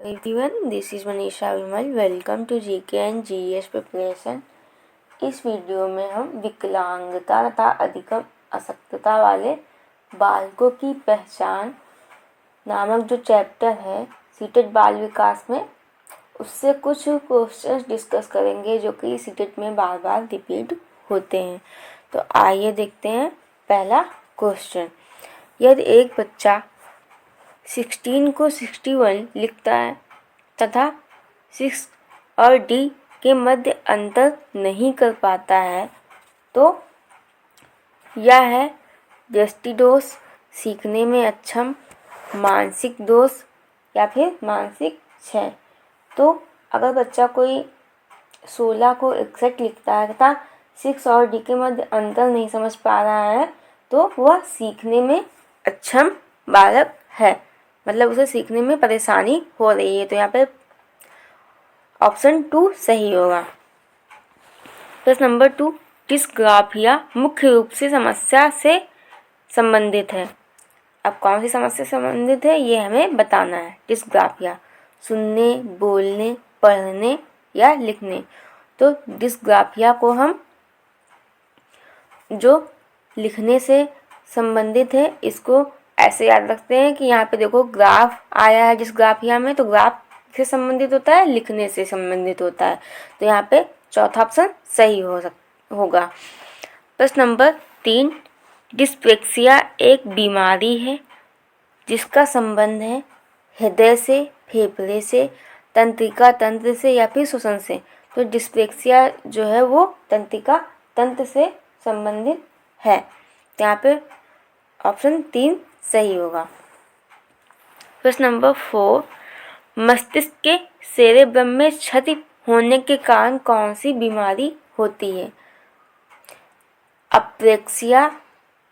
Everyone, this is Manisha Vimal. Welcome to GK and GS preparation. इस video में हम विकलांगता तथा अधिकम अशक्तता वाले बालकों की पहचान नामक जो चैप्टर है सीटेट बाल विकास में उससे कुछ क्वेश्चंस डिस्कस करेंगे जो कि सीटेट में बार बार रिपीट होते हैं। तो आइए देखते हैं पहला क्वेश्चन। यदि एक बच्चा 16 को 61 लिखता है तथा 6 और D के मध्य अंतर नहीं कर पाता है तो यह है दृष्टि दोष, सीखने में अक्षम, मानसिक दोष या फिर मानसिक क्षय। तो अगर बच्चा कोई 16 को 61 लिखता है तथा 6 और D के मध्य अंतर नहीं समझ पा रहा है तो वह सीखने में अक्षम बालक है, मतलब उसे सीखने में परेशानी हो रही है। तो यहाँ पे ऑप्शन 2 सही होगा। प्रश्न नंबर 2, डिस्ग्राफिया मुख्य रूप से समस्या से संबंधित है। अब कौन सी समस्या से संबंधित है ये हमें बताना है। डिस्ग्राफिया सुनने, बोलने, पढ़ने या लिखने। तो डिस्ग्राफिया को हम जो लिखने से संबंधित है इसको ऐसे याद रखते हैं कि यहाँ पे देखो ग्राफ आया है डिस्ग्राफिया में, तो ग्राफ से संबंधित होता है, लिखने से संबंधित होता है। तो यहाँ पे चौथा ऑप्शन सही होगा। प्रश्न नंबर 3, डिस्पेक्सिया एक बीमारी है जिसका संबंध है हृदय से, फेफड़े से, तंत्रिका तंत्र से या फिर श्वसन से। तो डिस्पेक्सिया जो है वो तंत्रिका तंत्र से संबंधित है। तो यहाँ पे ऑप्शन 3 सही होगा। प्रश्न नंबर 4, मस्तिष्क के सेरेब्रम में क्षति होने के कारण कौन सी बीमारी होती है? अप्रेक्सिया,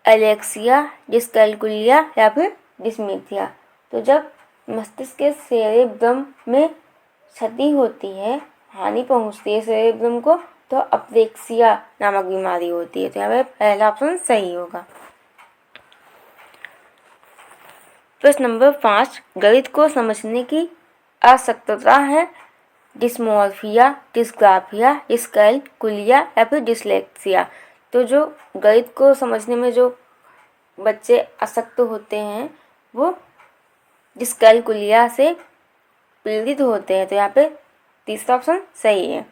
एलेक्सिया, डिस्कैल्कुलिया या फिर डिस्मेथिया। तो जब मस्तिष्क के सेरेब्रम में क्षति होती है, हानि पहुंचती है सेरेब्रम को, तो अप्रेक्सिया नामक बीमारी होती है। तो यहाँ पे पहला ऑप्शन सही होगा। प्रश्न नंबर 5, गणित को समझने की अशक्तता है डिस्मॉर्फिया, डिस्ग्राफिया, डिस्कैल्कुलिया या फिर डिस्लेक्सिया। तो जो गणित को समझने में जो बच्चे अशक्त होते हैं वो डिस्कैल्कुलिया से पीड़ित होते हैं। तो यहाँ पे तीसरा ऑप्शन सही है।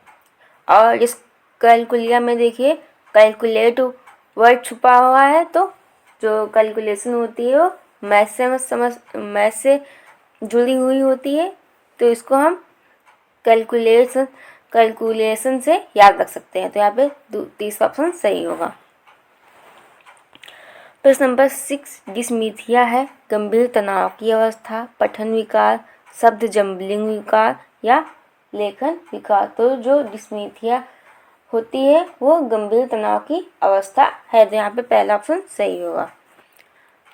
और डिस्कैल्कुलिया में देखिए कैलकुलेट वर्ड छुपा हुआ है, तो जो कैलकुलेशन होती है वो मैथ से जुड़ी हुई होती है, तो इसको हम कैलकुलेशन से याद रख सकते हैं। तो यहाँ पे तीसरा ऑप्शन सही होगा। प्रश्न नंबर 6, डिस्मीथिया है गंभीर तनाव की अवस्था, पठन विकार, शब्द जम्बलिंग विकार या लेखन विकार। तो जो डिस्मीथिया होती है वो गंभीर तनाव की अवस्था है। तो यहाँ पे पहला ऑप्शन सही होगा।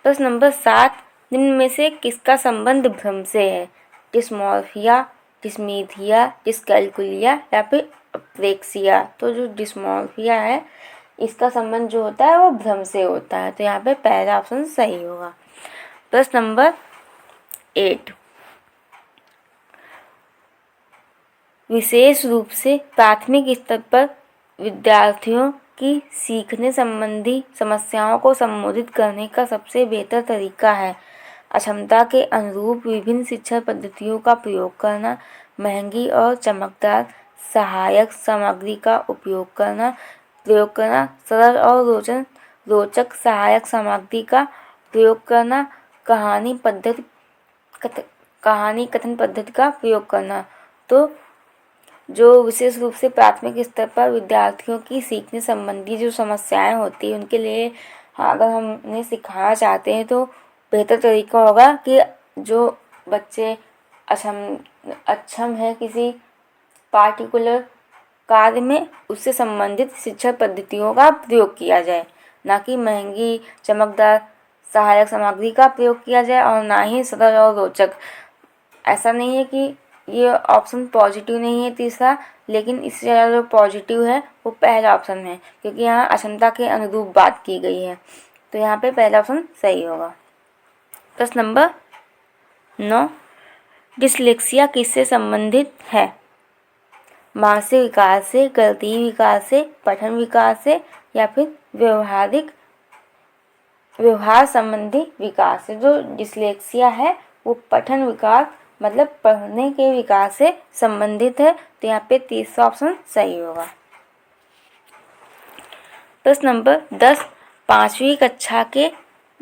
प्रश्न नंबर 7, निम्न में से किसका संबंध भ्रम से है? डिस्मॉर्फिया, डिस्मीथिया, डिस्कैल्कुलिया या फिर अप्रेक्सिया। तो जो डिस्मॉर्फिया है इसका संबंध जो होता है वो भ्रम से होता है। तो यहाँ पे पहला ऑप्शन सही होगा। प्रश्न नंबर 8, विशेष रूप से प्राथमिक स्तर पर विद्यार्थियों की सीखने संबंधी समस्याओं को संबोधित करने का सबसे बेहतर तरीका है अक्षमता के अनुरूप विभिन्न शिक्षा पद्धतियों का प्रयोग करना, महंगी और चमकदार सहायक सामग्री का प्रयोग करना, सरल और रोचक सहायक सामग्री का प्रयोग करना, कहानी कथन पद्धति का प्रयोग करना। तो जो विशेष रूप से प्राथमिक स्तर पर विद्यार्थियों की सीखने संबंधी जो समस्याएं होती हैं उनके लिए अगर हम उन्हें सिखाना चाहते हैं तो बेहतर तरीका होगा कि जो बच्चे अक्षम है किसी पार्टिकुलर कार्य में उससे संबंधित शिक्षा पद्धतियों का प्रयोग किया जाए, ना कि महंगी चमकदार सहायक सामग्री का प्रयोग किया जाए और ना ही सरल और रोचक। ऐसा नहीं है कि ये ऑप्शन पॉजिटिव नहीं है तीसरा, लेकिन इससे ज़्यादा जो पॉजिटिव है वो पहला ऑप्शन है क्योंकि यहाँ अक्षमता के अनुरूप बात की गई है। तो यहाँ पे पहला ऑप्शन सही होगा। प्रश्न नंबर 9, डिसलेक्सिया किससे संबंधित है? मानसिक विकार से, गणितीय विकार से, पठन विकार से या फिर व्यवहार संबंधी विकार से। जो डिसलेक्सिया है वो पठन विकार मतलब पढ़ने के विकार से संबंधित है, तो यहाँ पे तीसरा ऑप्शन सही होगा। प्रश्न नंबर 10, 5वीं कक्षा के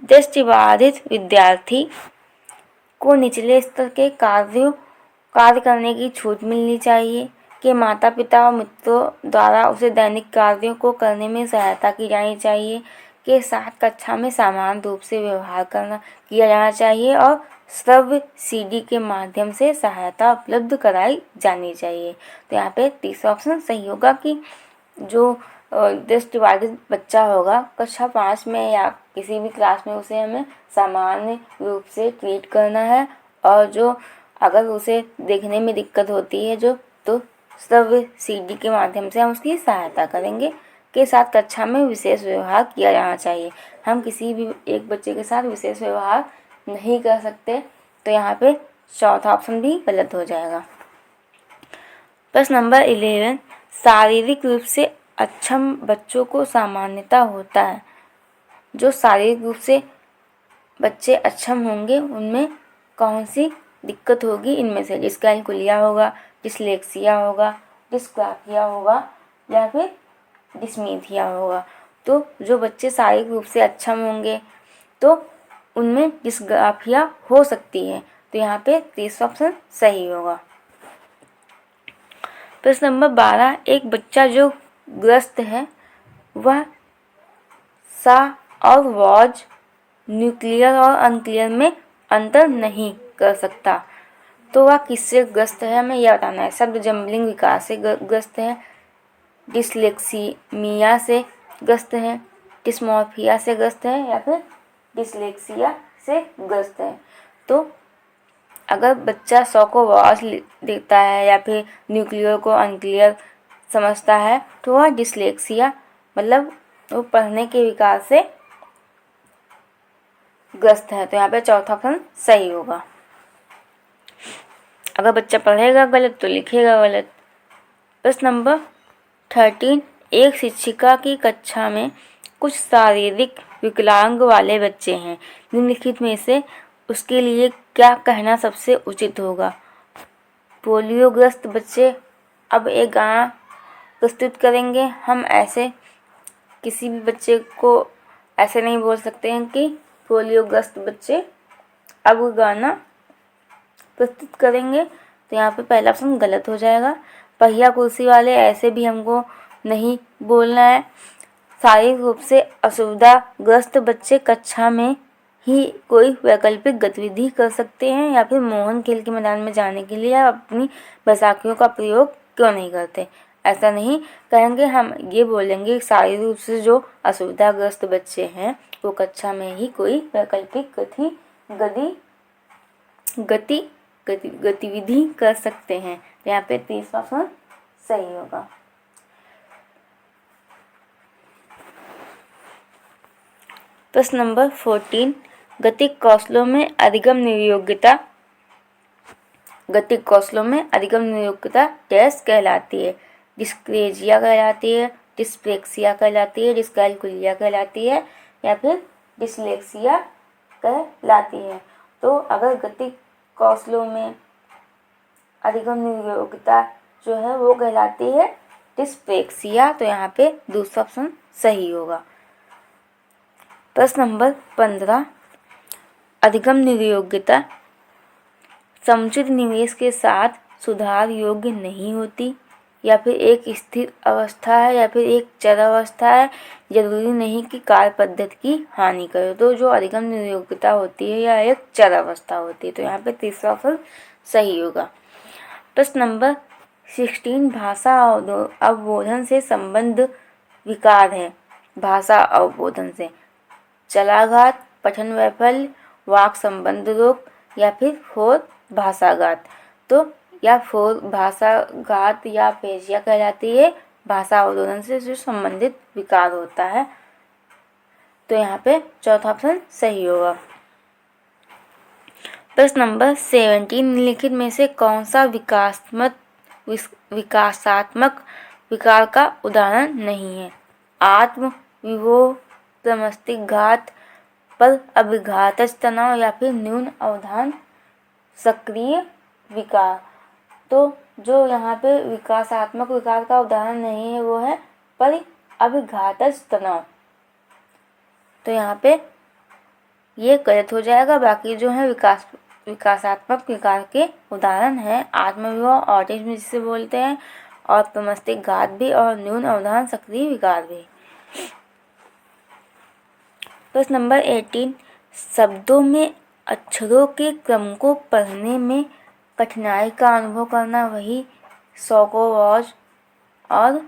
दृष्टिबाधित विद्यार्थी को निचले स्तर के कार्य करने की छूट मिलनी चाहिए, कि माता पिता और मित्रों द्वारा उसे दैनिक कार्यों को करने में सहायता की जानी चाहिए, कि 7 कक्षा में सामान्य रूप से व्यवहार किया जाना चाहिए और श्रव्य सीडी के माध्यम से सहायता उपलब्ध कराई जानी चाहिए। तो यहाँ पे तीसरा ऑप्शन सही होगा कि जो दृष्टिबाधित बच्चा होगा कक्षा 5 में या किसी भी क्लास में उसे हमें सामान्य रूप से ट्रीट करना है, और जो अगर उसे देखने में दिक्कत होती है तो श्रव्य सीडी के माध्यम से हम उसकी सहायता करेंगे। के साथ कक्षा में विशेष व्यवहार किया जाना चाहिए। हम किसी भी एक बच्चे के साथ विशेष व्यवहार नहीं कर सकते, तो यहाँ पे चौथा ऑप्शन भी गलत हो जाएगा। प्रश्न नंबर 11, शारीरिक रूप से अक्षम बच्चों को सामान्यता होता है। जो शारीरिक रूप से बच्चे अक्षम होंगे उनमें कौन सी दिक्कत होगी? इनमें से डिस्कैलकुलिया होगा, डिसलेक्सिया होगा, डिस्ग्राफिया होगा या फिर डिस्मीथिया होगा। तो जो बच्चे शारीरिक रूप से अक्षम होंगे तो उनमें डिस्ग्राफिया हो सकती है, तो यहाँ पे तीसरा ऑप्शन सही होगा। प्रश्न नंबर 12, एक बच्चा जो ग्रस्त है वह सा और वॉज न्यूक्लियर और अनक्लियर में अंतर नहीं कर सकता, तो वह किससे ग्रस्त है? हमें यह बताना है। शब्द जम्बलिंग विकार से ग्रस्त है, डिसलेक्सीमिया से ग्रस्त है, डिस्मॉर्फिया से ग्रस्त है या फिर डिसलेक्सिया से ग्रस्त है। तो अगर बच्चा 100 को वॉच देखता है या फिर न्यूक्लियर को अनक्लियर समझता है तो वह डिसलेक्सिया मतलब वो पढ़ने के विकार से ग्रस्त है, तो यहाँ पे चौथा ऑप्शन सही होगा। अगर बच्चा पढ़ेगा गलत तो लिखेगा गलत। प्रश्न नंबर 13, एक शिक्षिका की कक्षा में कुछ शारीरिक विकलांग वाले बच्चे हैं, निम्नलिखित में से उसके लिए क्या कहना सबसे उचित होगा? पोलियोग्रस्त बच्चे। अब एक गाना प्रस्तुत करेंगे हम। ऐसे किसी भी बच्चे को ऐसे नहीं बोल सकते हैं कि पोलियोग्रस्त बच्चे। अब गाना प्रस्तुत करेंगे, तो यहाँ पे पहला ऑप्शन गलत हो जाएगा। पहिया कुर्सी वाले, ऐसे भी हमको नहीं बोलना है। शारीरिक रूप से असुविधाग्रस्त बच्चे कक्षा में ही कोई वैकल्पिक गतिविधि कर सकते हैं या फिर मोहन खेल के मैदान में जाने के लिए अपनी बैसाखियों का प्रयोग क्यों नहीं करते? ऐसा नहीं कहेंगे, हम ये बोलेंगे शारीरिक रूप से जो असुविधाग्रस्त बच्चे हैं वो कक्षा में ही कोई वैकल्पिक गतिविधि कर सकते हैं। यहाँ पे तीसरा ऑप्शन सही होगा। प्रश्न नंबर 14, गतिक कौशलों में अधिगम नियोग्यता डैश कहलाती है? डिस्क्रेजिया कहलाती है, डिस्प्लेक्सिया कहलाती है, डिस्कैलकुलिया कहलाती है या फिर डिसलेक्सिया कहलाती है। तो अगर गतिक कौशलों में अधिगम नियोग्यता जो है वो कहलाती है डिस्प्लेक्सिया, तो यहाँ पे दूसरा ऑप्शन सही होगा। प्रश्न नंबर 15, अधिगम नियोग्यता समुचित निवेश के साथ सुधार योग्य नहीं होती, या फिर एक स्थिर अवस्था है या फिर एक चर अवस्था है, जरूरी नहीं कि कार्य पद्धति की हानि करे। तो जो अधिगम नियोग्यता होती है यह एक चर अवस्था होती है, तो यहाँ पे तीसरा ऑप्शन सही होगा। प्रश्न नंबर 16, भाषा अवबोधन से संबंध विकार है। भाषा अवबोधन से चलाघात, पठन वैफल्य, वाक संबंध रोग या फिर फोर भाषाघात। तो या फोर भाषाघात या पेशिया कहलाती है भाषा अवबोधन से जो संबंधित विकार होता है, तो यहाँ पे चौथा ऑप्शन सही होगा। प्रश्न नंबर 17, निम्नलिखित में से कौन सा विकासात्मक विकार का उदाहरण नहीं है? आत्म विभोह, प्रमस्तिष्क घात, पर अभिघातज तनाव या फिर न्यून अवधान सक्रिय विकार। तो जो यहाँ पे विकासात्मक विकार का उदाहरण नहीं है वो है पर अभिघातज तनाव। तो यहाँ पे ये गलत हो जाएगा। बाकी जो है विकासात्मक विकार के उदाहरण है आत्मविभव, ऑटिज्म जिसे बोलते हैं, और प्रमस्तिष्क घात भी, और न्यून अवधान सक्रिय विकार भी। प्रश्न नंबर 18, शब्दों में अक्षरों के क्रम को पढ़ने में कठिनाई का अनुभव करना वही सॉकोवॉज और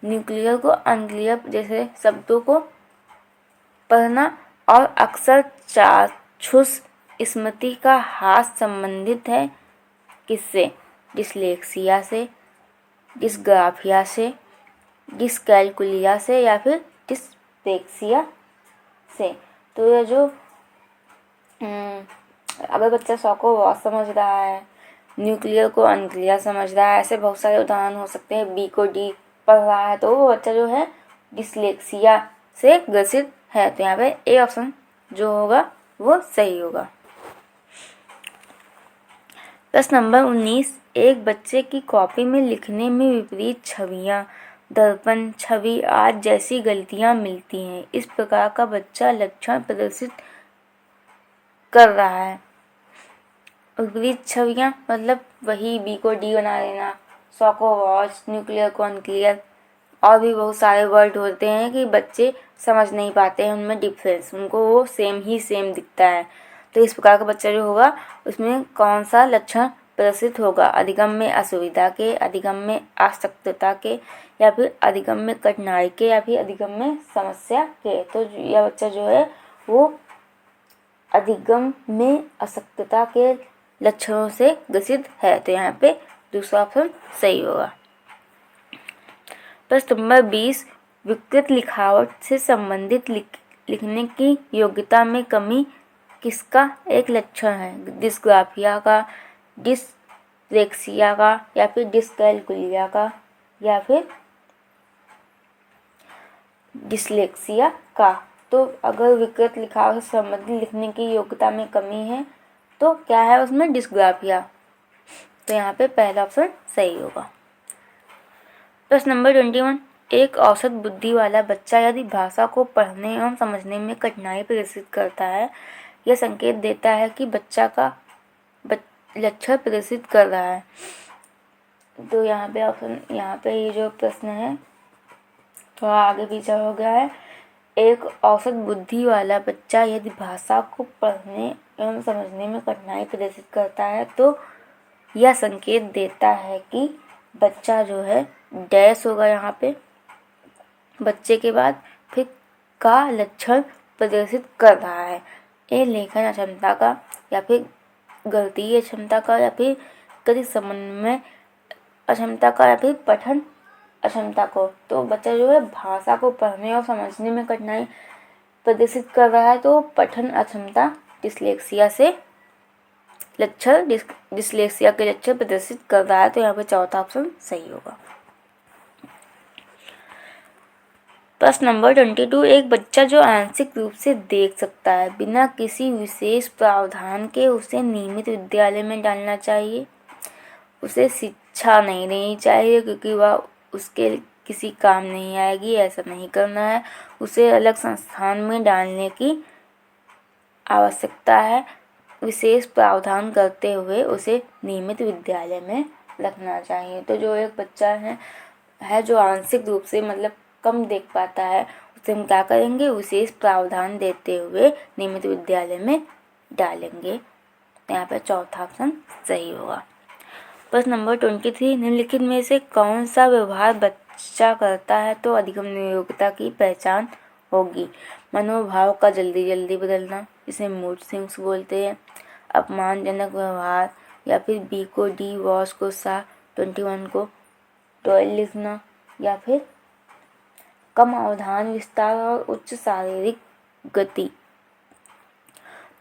न्यूक्लियर को अनक्लियर जैसे शब्दों को पढ़ना और अक्सर चाक्षुष स्मृति का ह्रास संबंधित है किससे? डिसलेक्सिया से, डिस्ग्राफिया से, डिसकैलकुलिया से या फिर डिस्लेक्सिया से। तो ये जो अगर बच्चा सौ को वॉच समझ रहा है, न्यूक्लियर को अनक्लियर समझ रहा है, ऐसे बहुत सारे उदाहरण हो सकते हैं। बी को डी पढ़ रहा है तो वो बच्चा जो है डिसलेक्सिया से ग्रसित है। तो यहाँ पे ए ऑप्शन जो होगा वो सही होगा। प्रश्न नंबर 19, एक बच्चे की कॉपी में लिखने में विपरीत छवियां, दर्पण छवि आदि जैसी गलतियां मिलती हैं। इस प्रकार का बच्चा लक्षण प्रदर्शित कर रहा है। विपरीत छवियां मतलब वही बी को डी बना देना, सौ को वॉच, न्यूक्लियर को अनक्लियर, और भी बहुत सारे वर्ड होते हैं कि बच्चे समझ नहीं पाते हैं उनमें डिफरेंस, उनको वो सेम दिखता है। तो इस प्रकार का बच्चा जो होगा उसमें कौन सा लक्षण प्रदर्शित होगा? अधिगम में असुविधा के, अधिगम में आसक्तता के, या फिर अधिगम में कठिनाई के, या फिर अधिगम में समस्या के। तो यह बच्चा जो है वो अधिगम में आसक्तता के लक्षणों से ग्रसित है। तो यहाँ पे दूसरा ऑप्शन सही होगा। प्रश्न नंबर 20, विकृत लिखावट से संबंधित लिखने की योग्यता में कमी किसका एक लक्षण है? डिस्ग्राफिया का, डिसलेक्सिया का, या फिर डिसकैलकुलिया का, या फिर डिसलेक्सिया का। तो अगर विकृत लिखावट से संबंधित लिखने की योग्यता में कमी है तो क्या है उसमें? डिस्ग्राफिया। तो यहाँ पे पहला ऑप्शन सही होगा। प्रश्न नंबर 21, एक औसत बुद्धि वाला बच्चा यदि भाषा को पढ़ने एवं समझने में कठिनाई प्रदर्शित करता है, यह संकेत देता है कि बच्चा का लक्षण प्रदर्शित कर रहा है। तो यहाँ पे ऑप्शन, यहाँ पे ये जो प्रश्न है थोड़ा आगे पीछे हो गया है। एक औसत बुद्धि वाला बच्चा यदि भाषा को पढ़ने एवं समझने में कठिनाई प्रदर्शित करता है तो यह संकेत देता है कि बच्चा जो है डैश होगा यहाँ पे बच्चे के बाद फिर का लक्षण प्रदर्शित कर रहा है। ये लेखन अक्षमता का, या फिर गणितीय क्षमता का, या फिर गति समन्वय अक्षमता का, या फिर पठन अक्षमता को। तो बच्चा जो है भाषा को पढ़ने और समझने में कठिनाई प्रदर्शित कर रहा है तो पठन अक्षमता डिसलेक्सिया से लक्षण डिसलेक्सिया के लक्षण प्रदर्शित कर रहा है। तो यहाँ पे चौथा ऑप्शन सही होगा। प्रश्न नंबर 22, एक बच्चा जो आंशिक रूप से देख सकता है बिना किसी विशेष प्रावधान के उसे नियमित विद्यालय में डालना चाहिए। उसे शिक्षा नहीं देनी चाहिए क्योंकि वह उसके किसी काम नहीं आएगी, ऐसा नहीं करना है। उसे अलग संस्थान में डालने की आवश्यकता है। विशेष प्रावधान करते हुए उसे नियमित विद्यालय में रखना चाहिए। तो जो एक बच्चा है जो आंशिक रूप से मतलब कम देख पाता है उसे हम क्या करेंगे? विशेष प्रावधान देते हुए नियमित विद्यालय में डालेंगे। यहाँ पे चौथा ऑप्शन सही होगा। प्रश्न नंबर 23, निम्नलिखित में से कौन सा व्यवहार बच्चा करता है तो अधिगम योग्यता की पहचान होगी? मनोभाव का जल्दी जल्दी बदलना, इसे मूड स्विंग्स बोलते हैं, अपमानजनक व्यवहार, या फिर बी को डी, वॉच को सा, 21 को टॉयल लिखना, या फिर कम अवधान विस्तार और उच्च शारीरिक गति।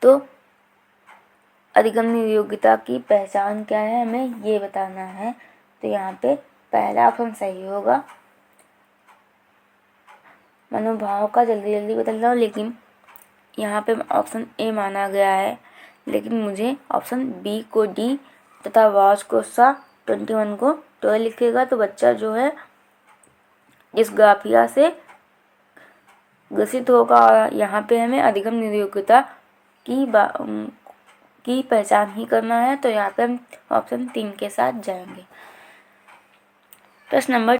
तो अधिगम नियोगिता की पहचान क्या है, हमें ये बताना है। तो यहाँ पे पहला ऑप्शन सही होगा। मनोभाव का जल्दी जल्दी बदल रहा हूँ, लेकिन यहाँ पे ऑप्शन ए माना गया है, लेकिन मुझे ऑप्शन बी को डी तथा वाच को सा 21 को 12 लिखेगा। तो बच्चा जो है इस ग्राफिया से ग्रसित होगा और यहाँ पे हमें अधिगम नियोगिता की पहचान ही करना है। तो यहाँ पे हम ऑप्शन 3 के साथ जाएंगे। प्रश्न नंबर